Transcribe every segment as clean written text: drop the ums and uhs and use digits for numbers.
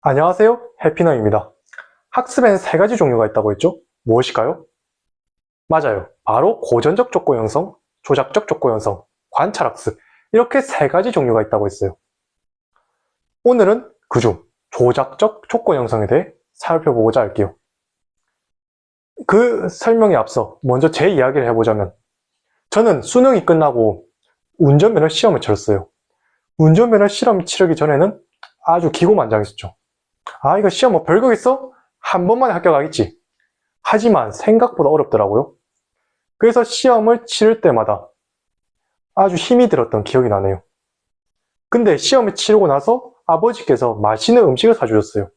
안녕하세요, 해피너입니다. 학습에는 세 가지 종류가 있다고 했죠? 무엇일까요? 맞아요. 바로 고전적 족구 형성, 조작적 족구 형성, 관찰학습, 이렇게 세 가지 종류가 있다고 했어요. 오늘은 그중 조작적 족구 형성에 대해 살펴보고자 할게요. 그 설명에 앞서 먼저 제 이야기를 해보자면, 저는 수능이 끝나고 운전면허 시험을 치렀어요. 운전면허 시험 치르기 전에는 아주 기고만장했었죠. 아, 이거 시험 뭐 별거 있어? 한 번만에 합격하겠지. 하지만 생각보다 어렵더라고요. 그래서 시험을 치를 때마다 아주 힘이 들었던 기억이 나네요. 근데 시험을 치르고 나서 아버지께서 맛있는 음식을 사주셨어요.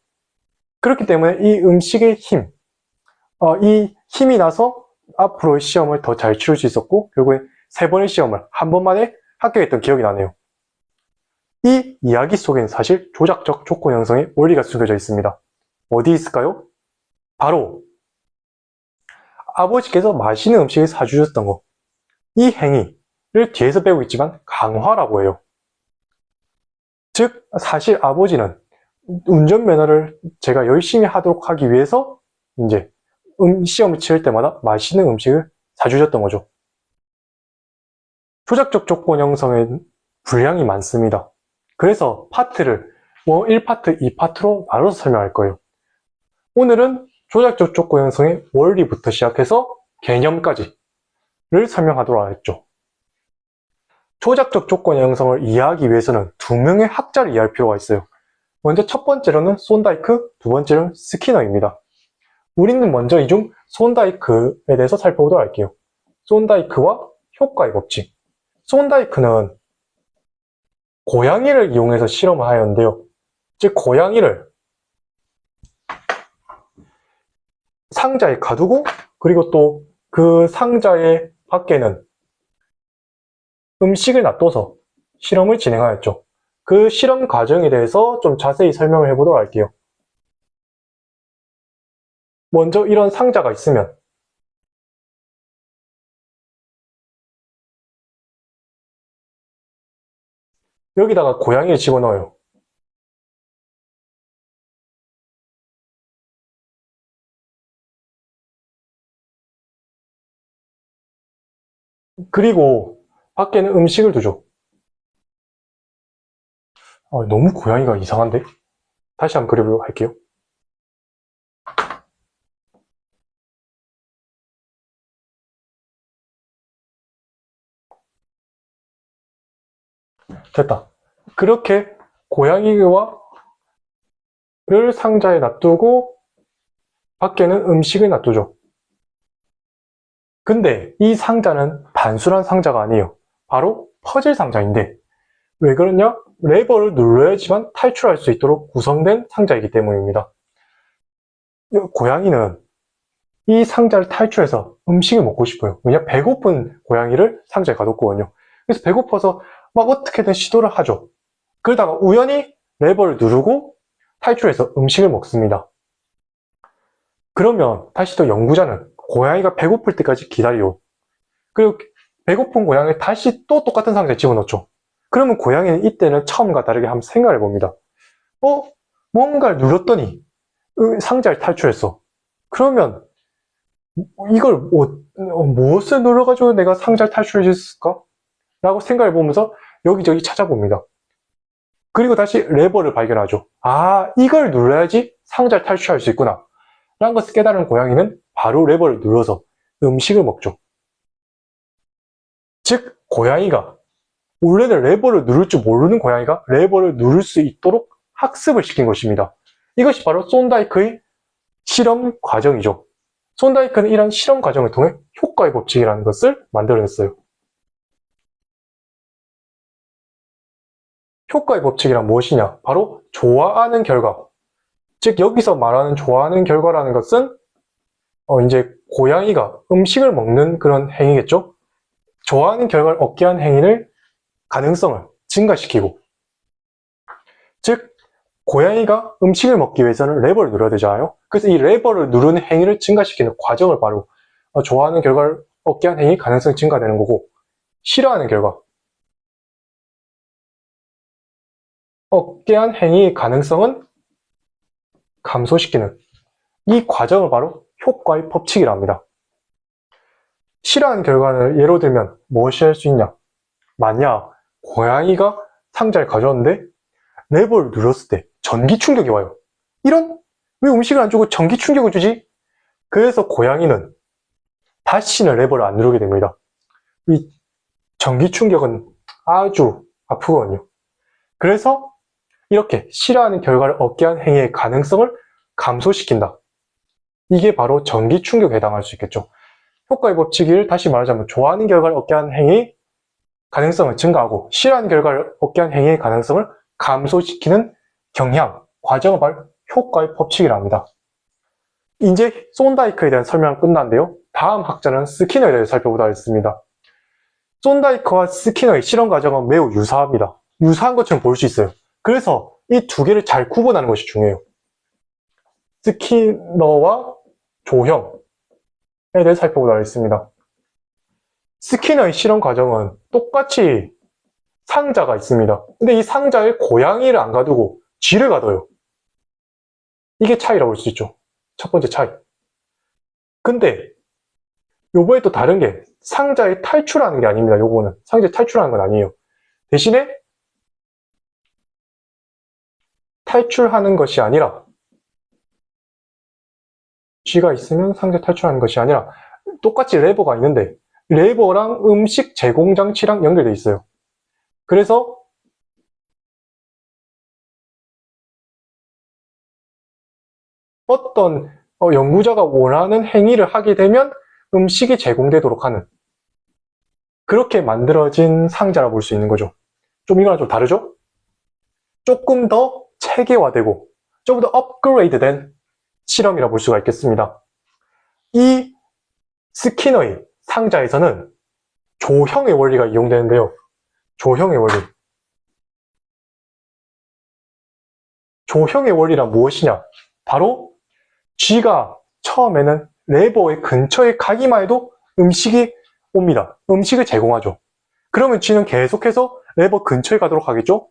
그렇기 때문에 이 음식의 힘, 이 힘이 나서 앞으로의 시험을 더 잘 치를 수 있었고, 결국에 세 번의 시험을 한 번만에 합격했던 기억이 나네요. 이 이야기 속에는 사실 조작적 조건 형성의 원리가 숨겨져 있습니다. 어디 있을까요? 바로 아버지께서 맛있는 음식을 사주셨던 것. 이 행위를 뒤에서 배우고 있지만 강화라고 해요. 즉, 사실 아버지는 운전면허를 제가 열심히 하도록 하기 위해서 이제 시험을 치를 때마다 맛있는 음식을 사주셨던 거죠. 조작적 조건 형성엔 분량이 많습니다. 그래서 파트를 1파트, 2파트로 나눠서 설명할 거예요. 오늘은 조작적 조건 형성의 원리부터 시작해서 개념까지를 설명하도록 하겠죠. 조작적 조건 형성을 이해하기 위해서는 두 명의 학자를 이해할 필요가 있어요. 먼저 첫 번째로는 손다이크, 두 번째로는 스키너입니다. 우리는 먼저 이 중 손다이크에 대해서 살펴보도록 할게요. 손다이크와 효과의 법칙. 손다이크는 고양이를 이용해서 실험을 하였는데요. 즉 고양이를 상자에 가두고, 그리고 또 그 상자의 밖에는 음식을 놔둬서 실험을 진행하였죠. 그 실험 과정에 대해서 좀 자세히 설명을 해보도록 할게요. 먼저 이런 상자가 있으면 여기다가 고양이를 집어넣어요. 그리고 밖에는 음식을 두죠. 너무 고양이가 이상한데? 다시 한번 그려보도록 할게요. 됐다. 그렇게 고양이와 를 상자에 놔두고 밖에는 음식을 놔두죠. 근데 이 상자는 단순한 상자가 아니에요. 바로 퍼즐 상자인데 왜 그러냐? 레버를 눌러야지만 탈출할 수 있도록 구성된 상자이기 때문입니다. 고양이는 이 상자를 탈출해서 음식을 먹고 싶어요. 왜냐? 배고픈 고양이를 상자에 가뒀거든요. 그래서 배고파서 막 어떻게든 시도를 하죠. 그러다가 우연히 레버를 누르고 탈출해서 음식을 먹습니다. 그러면 다시 또 연구자는 고양이가 배고플 때까지 기다려. 그리고 배고픈 고양이를 다시 또 똑같은 상자에 집어넣죠. 그러면 고양이는 이때는 처음과 다르게 한번 생각을 해봅니다. 뭔가를 눌렀더니 상자를 탈출했어. 그러면 이걸 무엇을 눌러가지고 내가 상자를 탈출할 수 있을까? 라고 생각해 보면서 여기저기 찾아봅니다. 그리고 다시 레버를 발견하죠. 아, 이걸 눌러야지 상자를 탈출할 수 있구나 라는 것을 깨달은 고양이는 바로 레버를 눌러서 음식을 먹죠. 즉 고양이가 원래는 레버를 누를 줄 모르는 고양이가 레버를 누를 수 있도록 학습을 시킨 것입니다. 이것이 바로 손다이크의 실험 과정이죠. 손다이크는 이런 실험 과정을 통해 효과의 법칙이라는 것을 만들어냈어요. 효과의 법칙이란 무엇이냐? 바로 좋아하는 결과. 즉 여기서 말하는 좋아하는 결과라는 것은 이제 고양이가 음식을 먹는 그런 행위겠죠? 좋아하는 결과를 얻게 한 행위를 가능성을 증가시키고, 즉 고양이가 음식을 먹기 위해서는 레버를 눌러야 되잖아요. 그래서 이 레버를 누르는 행위를 증가시키는 과정을 바로 좋아하는 결과를 얻게 한 행위 가능성이 증가되는 거고, 싫어하는 결과 얻게 한 행위의 가능성은 감소시키는 이 과정을 바로 효과의 법칙이라 합니다. 실험한 결과를 예로 들면 무엇이 할 수 있냐? 만약 고양이가 상자를 가져왔는데 레버를 눌렀을 때 전기 충격이 와요. 이런? 왜 음식을 안 주고 전기 충격을 주지? 그래서 고양이는 다시는 레버를 안 누르게 됩니다. 이 전기 충격은 아주 아프거든요. 그래서 이렇게 싫어하는 결과를 얻게 한 행위의 가능성을 감소시킨다. 이게 바로 전기 충격에 해당할 수 있겠죠. 효과의 법칙을 다시 말하자면 좋아하는 결과를 얻게 한 행위의 가능성을 증가하고 싫어하는 결과를 얻게 한 행위의 가능성을 감소시키는 경향, 과정을 바로 효과의 법칙이라 합니다. 이제 쏜다이크에 대한 설명은 끝났는데요. 다음 학자는 스키너에 대해 살펴보도록 하겠습니다. 쏜다이크와 스키너의 실험 과정은 매우 유사합니다. 유사한 것처럼 볼 수 있어요. 그래서 이 두 개를 잘 구분하는 것이 중요해요. 스키너와 조형에 대해 살펴보도록 하겠습니다. 스키너의 실험 과정은 똑같이 상자가 있습니다. 근데 이 상자에 고양이를 안 가두고 쥐를 가둬요. 이게 차이라고 볼 수 있죠. 첫 번째 차이. 근데 요번에 또 다른 게 상자에 탈출하는 게 아닙니다. 요거는 상자에 탈출하는 건 아니에요. 대신에 탈출하는 것이 아니라 쥐가 있으면 상자에 탈출하는 것이 아니라 똑같이 레버가 있는데 레버랑 음식 제공 장치랑 연결되어 있어요. 그래서 어떤 연구자가 원하는 행위를 하게 되면 음식이 제공되도록 하는 그렇게 만들어진 상자라 볼 수 있는 거죠. 좀 이거랑 좀 다르죠? 조금 더 체계화되고 좀 더 업그레이드된 실험이라 볼 수가 있겠습니다. 이 스키너의 상자에서는 조형의 원리가 이용되는데요. 조형의 원리. 조형의 원리란 무엇이냐? 바로 쥐가 처음에는 레버의 근처에 가기만 해도 음식이 옵니다. 음식을 제공하죠. 그러면 쥐는 계속해서 레버 근처에 가도록 하겠죠?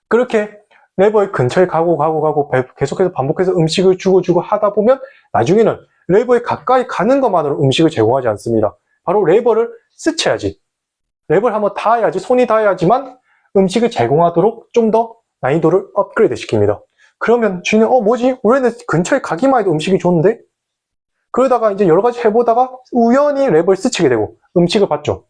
그렇게 레버의 근처에 가고 계속해서 반복해서 음식을 주고 하다 보면 나중에는 레버에 가까이 가는 것만으로 음식을 제공하지 않습니다. 바로 레버를 스쳐야지. 레버를 한번 닿아야지, 손이 닿아야지만 음식을 제공하도록 좀 더 난이도를 업그레이드 시킵니다. 그러면 쥐는 뭐지? 원래는 근처에 가기만 해도 음식이 좋은데? 그러다가 이제 여러 가지 해보다가 우연히 레버를 스치게 되고 음식을 받죠.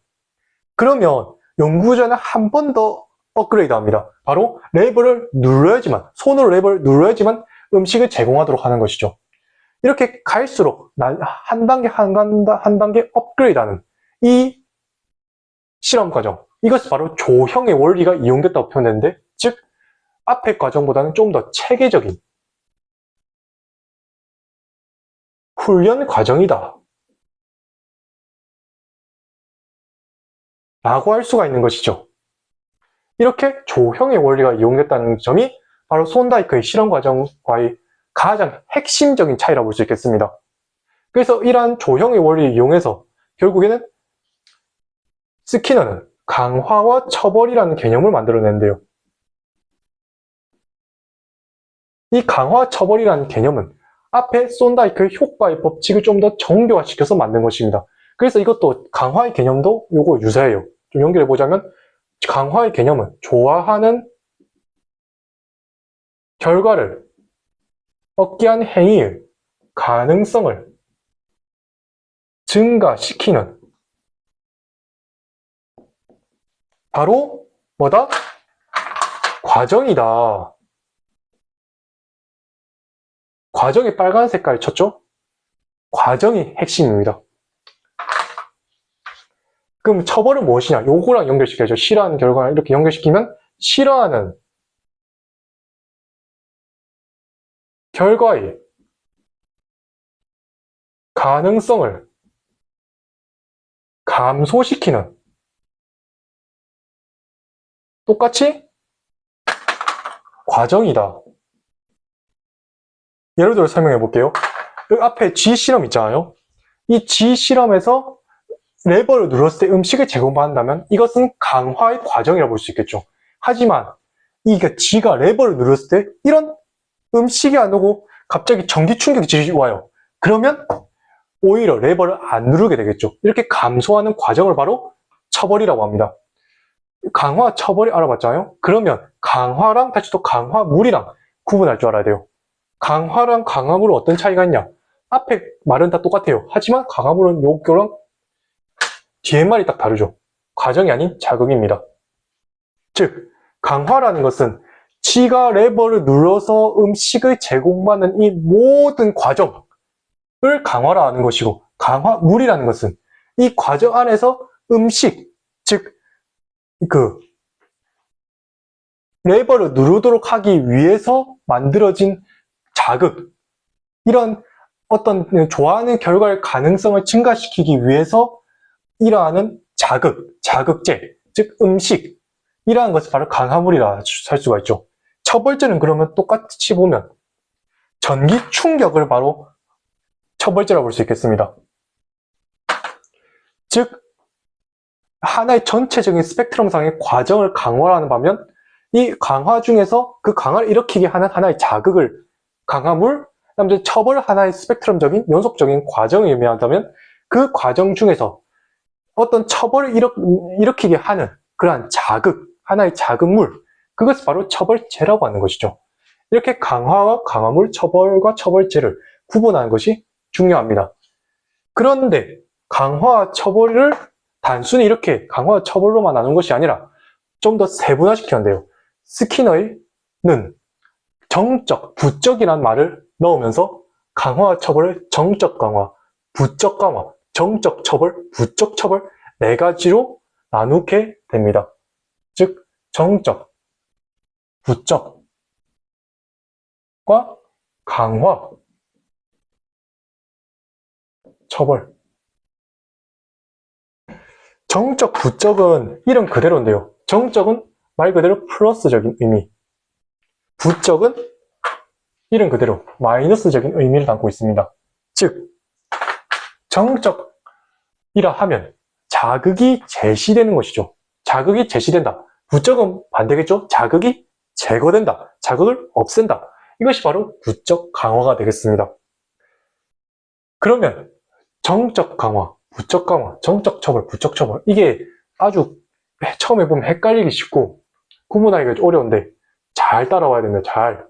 그러면 연구자는 한 번 더 업그레이드 합니다. 바로 레버를 눌러야지만, 손으로 레버를 눌러야지만 음식을 제공하도록 하는 것이죠. 이렇게 갈수록 한 단계 업그레이드하는 이 실험 과정, 이것이 바로 조형의 원리가 이용됐다고 표현되는데, 즉 앞의 과정보다는 좀 더 체계적인 훈련 과정이다 라고 할 수가 있는 것이죠. 이렇게 조형의 원리가 이용됐다는 점이 바로 쏜다이크의 실험 과정과의 가장 핵심적인 차이라고 볼 수 있겠습니다. 그래서 이러한 조형의 원리를 이용해서 결국에는 스키너는 강화와 처벌이라는 개념을 만들어낸대요. 이 강화 처벌이라는 개념은 앞에 쏜다이크의 효과의 법칙을 좀 더 정교화시켜서 만든 것입니다. 그래서 이것도 강화의 개념도 요거 유사해요. 좀 연결해 보자면 강화의 개념은 좋아하는 결과를 얻게 한 행위의 가능성을 증가시키는 바로 뭐다? 과정이다. 과정이 빨간 색깔 쳤죠? 과정이 핵심입니다. 그럼 처벌은 무엇이냐? 요거랑 연결시켜야죠. 싫어하는 결과를 이렇게 연결시키면 싫어하는 결과의 가능성을 감소시키는 똑같이 과정이다. 예를 들어 설명해 볼게요. 여기 앞에 G 실험 있잖아요. 이 G 실험에서 레버를 눌렀을 때 음식을 제공받는다면 이것은 강화의 과정이라고 볼 수 있겠죠. 하지만 이게 G가 레버를 눌렀을 때 이런 음식이 안 오고 갑자기 전기 충격이 와요. 그러면 오히려 레버를 안 누르게 되겠죠. 이렇게 감소하는 과정을 바로 처벌이라고 합니다. 강화, 처벌이 알아봤잖아요. 그러면 강화랑 다시 또 강화물이랑 구분할 줄 알아야 돼요. 강화랑 강화물은 어떤 차이가 있냐? 앞에 말은 다 똑같아요. 하지만 강화물은 요거랑 뒤에 말이 딱 다르죠. 과정이 아닌 자극입니다. 즉, 강화라는 것은 지가 레버를 눌러서 음식을 제공받는 이 모든 과정을 강화라 하는 것이고, 강화물이라는 것은 이 과정 안에서 음식, 즉 레버를 누르도록 하기 위해서 만들어진 자극, 이런 어떤 좋아하는 결과의 가능성을 증가시키기 위해서 일어나는 자극제, 즉 음식, 이러한 것을 바로 강화물이라 할 수가 있죠. 처벌제는 그러면 똑같이 보면 전기 충격을 바로 처벌제라고 볼 수 있겠습니다. 즉 하나의 전체적인 스펙트럼상의 과정을 강화하는 반면 이 강화 중에서 그 강화를 일으키게 하는 하나의 자극을 강화물, 그다음에 처벌 하나의 스펙트럼적인 연속적인 과정을 의미한다면 그 과정 중에서 어떤 처벌을 일으키게 하는 그러한 자극, 하나의 자극물, 그것을 바로 처벌제라고 하는 것이죠. 이렇게 강화와 강화물, 처벌과 처벌제를 구분하는 것이 중요합니다. 그런데 강화와 처벌을 단순히 이렇게 강화와 처벌로만 나눈 것이 아니라 좀 더 세분화시켰는데요. 스키너는 정적, 부적이라는 말을 넣으면서 강화와 처벌을 정적 강화, 부적 강화, 정적 처벌, 부적 처벌 네 가지로 나누게 됩니다. 즉 정적, 부적과 강화, 처벌. 정적, 부적은 이름 그대로인데요. 정적은 말 그대로 플러스적인 의미, 부적은 이름 그대로 마이너스적인 의미를 담고 있습니다. 즉 정적이라 하면 자극이 제시되는 것이죠. 자극이 제시된다. 부적은 반대겠죠. 자극이 제거된다. 자극을 없앤다. 이것이 바로 부적 강화가 되겠습니다. 그러면 정적 강화, 부적 강화, 정적 처벌, 부적 처벌, 이게 아주 처음에 보면 헷갈리기 쉽고 구분하기가 어려운데 잘 따라와야 됩니다. 잘.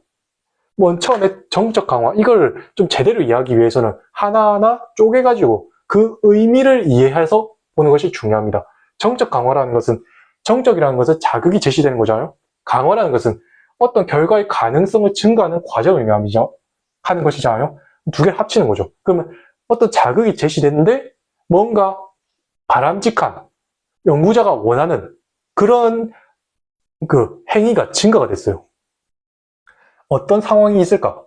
처음에 정적 강화, 이걸 좀 제대로 이해하기 위해서는 하나하나 쪼개가지고 그 의미를 이해해서 보는 것이 중요합니다. 정적 강화라는 것은, 정적이라는 것은 자극이 제시되는 거잖아요. 강화라는 것은 어떤 결과의 가능성을 증가하는 과정을 의미하죠. 하는 것이잖아요. 두 개를 합치는 거죠. 그러면 어떤 자극이 제시됐는데 뭔가 바람직한 연구자가 원하는 그런 행위가 증가가 됐어요. 어떤 상황이 있을까?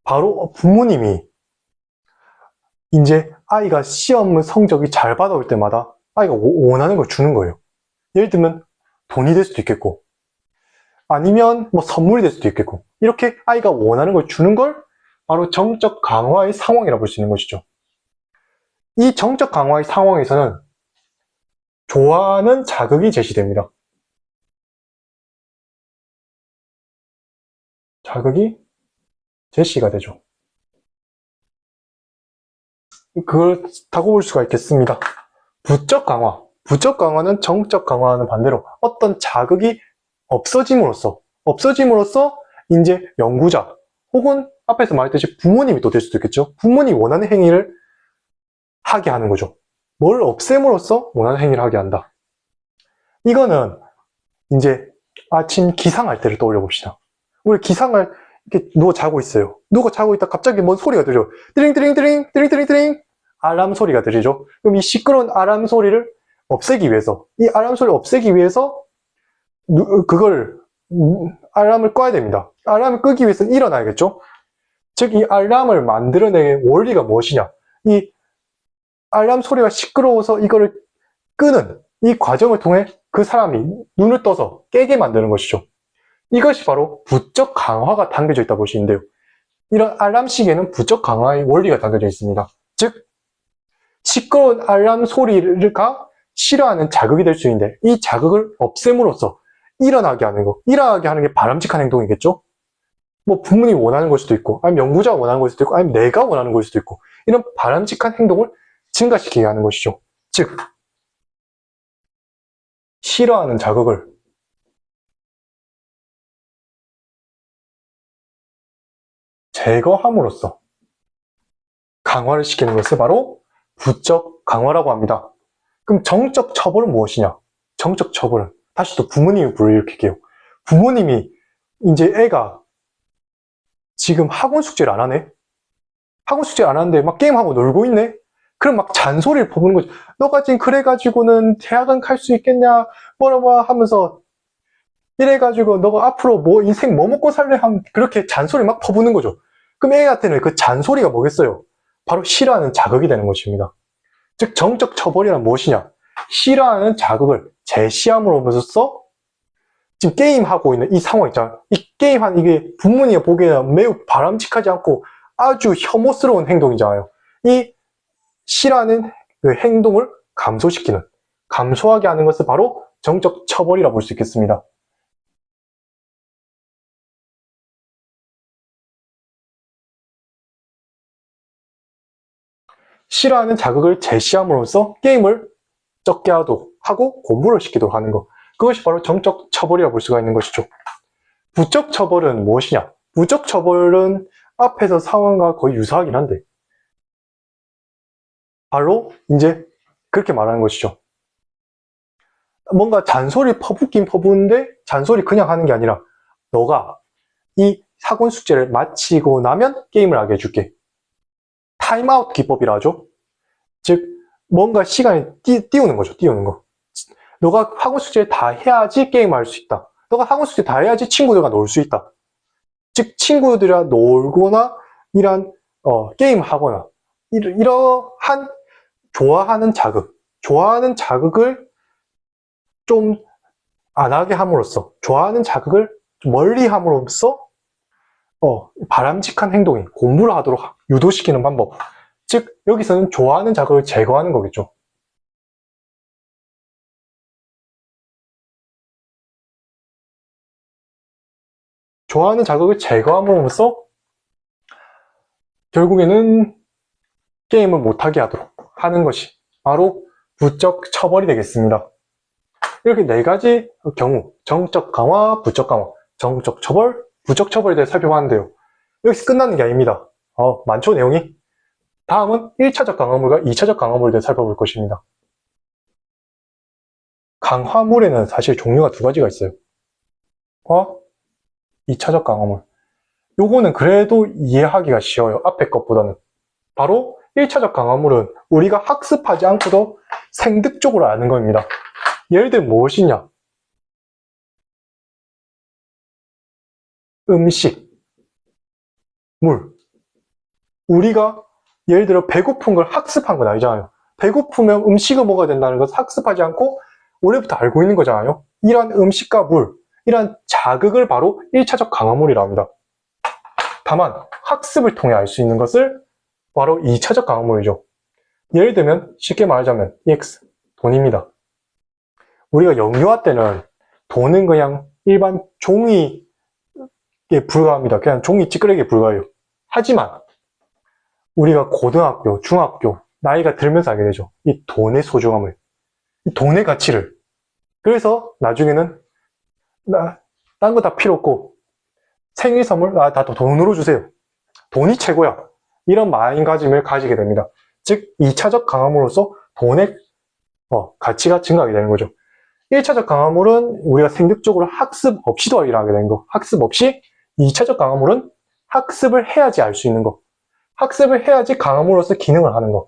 바로 부모님이 이제 아이가 시험 성적이 잘 받아올 때마다 아이가 원하는 걸 주는 거예요. 예를 들면 돈이 될 수도 있겠고, 아니면 뭐 선물이 될 수도 있겠고, 이렇게 아이가 원하는 걸 주는 걸 바로 정적 강화의 상황이라고 볼 수 있는 것이죠. 이 정적 강화의 상황에서는 좋아하는 자극이 제시됩니다. 자극이 제시가 되죠. 그렇다고 볼 수가 있겠습니다. 부적 강화. 부적 강화는 정적 강화와는 반대로 어떤 자극이 없어짐으로써 이제 연구자 혹은 앞에서 말했듯이 부모님이 또 될 수도 있겠죠. 부모님이 원하는 행위를 하게 하는 거죠. 뭘 없앰으로써 원하는 행위를 하게 한다. 이거는 이제 아침 기상할 때를 떠올려 봅시다. 우리 기상을 이렇게 누워 자고 있어요. 누워 자고 있다 갑자기 뭔 소리가 들려. 띠링띠링띠링 띠링띠링띠링 알람 소리가 들리죠. 그럼 이 시끄러운 알람 소리를 없애기 위해서, 이 알람 소리를 없애기 위해서 알람을 꺼야 됩니다. 알람을 끄기 위해서는 일어나야겠죠. 즉 이 알람을 만들어낸 원리가 무엇이냐, 이 알람 소리가 시끄러워서 이거를 끄는 이 과정을 통해 그 사람이 눈을 떠서 깨게 만드는 것이죠. 이것이 바로 부적 강화가 담겨져 있다고 볼 수 있는데요. 이런 알람시계는 부적 강화의 원리가 담겨져 있습니다. 즉 시끄러운 알람 소리가 싫어하는 자극이 될 수 있는데 이 자극을 없앰으로써 일어나게 하는 것, 일어나게 하는 게 바람직한 행동이겠죠. 뭐 부모님이 원하는 걸 수도 있고, 아니면 연구자가 원하는 걸 수도 있고, 아니면 내가 원하는 걸 수도 있고, 이런 바람직한 행동을 증가시키게 하는 것이죠. 즉, 싫어하는 자극을 제거함으로써 강화를 시키는 것을 바로 부적 강화라고 합니다. 그럼 정적 처벌은 무엇이냐? 정적 처벌은 다시 또 부모님이 불러일으킬게요. 부모님이 이제 애가 지금 학원 숙제를 안 하네? 학원 숙제를 안 하는데 막 게임하고 놀고 있네? 그럼 막 잔소리를 퍼부는 거죠. 너가 지금 그래가지고는 대학은 갈 수 있겠냐? 뭐라 하면서 이래가지고 너가 앞으로 뭐 인생 뭐 먹고 살래? 하면 그렇게 잔소리 막 퍼부는 거죠. 그럼 애한테는 그 잔소리가 뭐겠어요? 바로 싫어하는 자극이 되는 것입니다. 즉 정적 처벌이란 무엇이냐? 싫어하는 자극을 제시함으로써 지금 게임하고 있는 이 상황 있잖아요. 이 게임한 이게 부모님이 보기에는 매우 바람직하지 않고 아주 혐오스러운 행동이잖아요. 이 싫어하는 그 행동을 감소시키는, 감소하게 하는 것을 바로 정적 처벌이라고 볼 수 있겠습니다. 싫어하는 자극을 제시함으로써 게임을 적게 하고 공부를 시키도록 하는 것. 그것이 바로 정적 처벌이라고 볼 수가 있는 것이죠. 부적 처벌은 무엇이냐? 부적 처벌은 앞에서 상황과 거의 유사하긴 한데 바로 이제 그렇게 말하는 것이죠. 뭔가 잔소리 퍼붓긴 퍼붓는데 잔소리 그냥 하는 게 아니라 너가 이 학원 숙제를 마치고 나면 게임을 하게 해줄게. 타임아웃 기법이라 하죠. 즉 뭔가 시간을 띄우는 거죠. 띄우는 거. 너가 학원 숙제를 다 해야지 게임할 수 있다. 너가 학원 숙제 다 해야지 친구들과 놀 수 있다. 즉 친구들이랑 놀거나 이런 게임하거나 이러한 좋아하는 자극을 좀 안 하게 함으로써, 좋아하는 자극을 좀 멀리 함으로써 바람직한 행동이 공부를 하도록 유도시키는 방법. 즉 여기서는 좋아하는 자극을 제거하는 거겠죠. 좋아하는 자극을 제거함으로써 결국에는 게임을 못하게 하도록 하는 것이 바로 부적 처벌이 되겠습니다. 이렇게 네 가지 경우, 정적 강화, 부적 강화, 정적 처벌, 부적 처벌에 대해 살펴봤는데요. 여기서 끝나는 게 아닙니다. 많죠, 내용이? 다음은 1차적 강화물과 2차적 강화물에 대해 살펴볼 것입니다. 강화물에는 사실 종류가 두 가지가 있어요. 2차적 강화물. 요거는 그래도 이해하기가 쉬워요. 앞에 것보다는. 바로 1차적 강화물은 우리가 학습하지 않고도 생득적으로 아는 겁니다. 예를 들면 무엇이냐? 음식, 물. 우리가 예를 들어 배고픈 걸 학습한 건 아니잖아요. 배고프면 음식을 먹어야 된다는 것을 학습하지 않고 올해부터 알고 있는 거잖아요. 이러한 음식과 물, 이러한 자극을 바로 1차적 강화물이라고 합니다. 다만 학습을 통해 알 수 있는 것을 바로 2차적 강화물이죠. 예를 들면 쉽게 말하자면 EX, 돈입니다. 우리가 영유아 때는 돈은 그냥 일반 종이에 불과합니다. 그냥 종이 찌끄레기에 불과해요. 하지만 우리가 고등학교, 중학교 나이가 들면서 알게 되죠. 이 돈의 소중함을, 이 돈의 가치를. 그래서 나중에는 딴 거 다 필요 없고 생일 선물 다 돈으로 주세요. 돈이 최고야. 이런 마음가짐을 가지게 됩니다. 즉 2차적 강화물로서 돈의 가치가 증가하게 되는 거죠. 1차적 강화물은 우리가 생득적으로 학습 없이도 일어나게 되는 거. 학습 없이 2차적 강화물은 학습을 해야지 알 수 있는 거. 학습을 해야지 강화물로서 기능을 하는 거.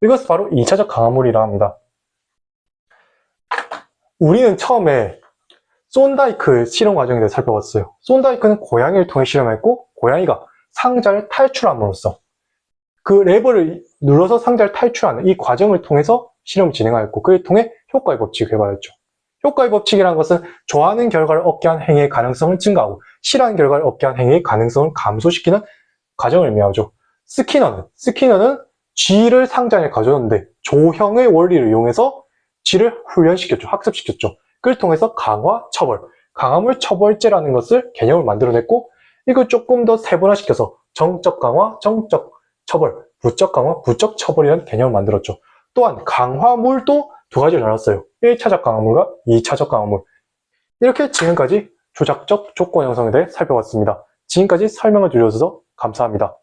이것을 바로 2차적 강화물이라 합니다. 우리는 처음에 손다이크 실험 과정에 대해 살펴봤어요. 손다이크는 고양이를 통해 실험했고 고양이가 상자를 탈출함으로써 그 레버를 눌러서 상자를 탈출하는 이 과정을 통해서 실험을 진행하였고 그를 통해 효과의 법칙을 개발했죠. 효과의 법칙이라는 것은 좋아하는 결과를 얻게 한 행위의 가능성을 증가하고 싫어하는 결과를 얻게 한 행위의 가능성을 감소시키는 과정을 의미하죠. 스키너는 쥐를 상자에 가져왔는데 조형의 원리를 이용해서 쥐를 훈련시켰죠. 학습시켰죠. 그를 통해서 강화, 처벌, 강화물 처벌제라는 것을 개념을 만들어냈고 이걸 조금 더 세분화시켜서 정적 강화, 정적 처벌, 부적 강화, 부적 처벌이라는 개념을 만들었죠. 또한 강화물도 두 가지를 나눴어요. 1차적 강화물과 2차적 강화물. 이렇게 지금까지 조작적 조건 형성에 대해 살펴봤습니다. 지금까지 설명을 드려주셔서 감사합니다.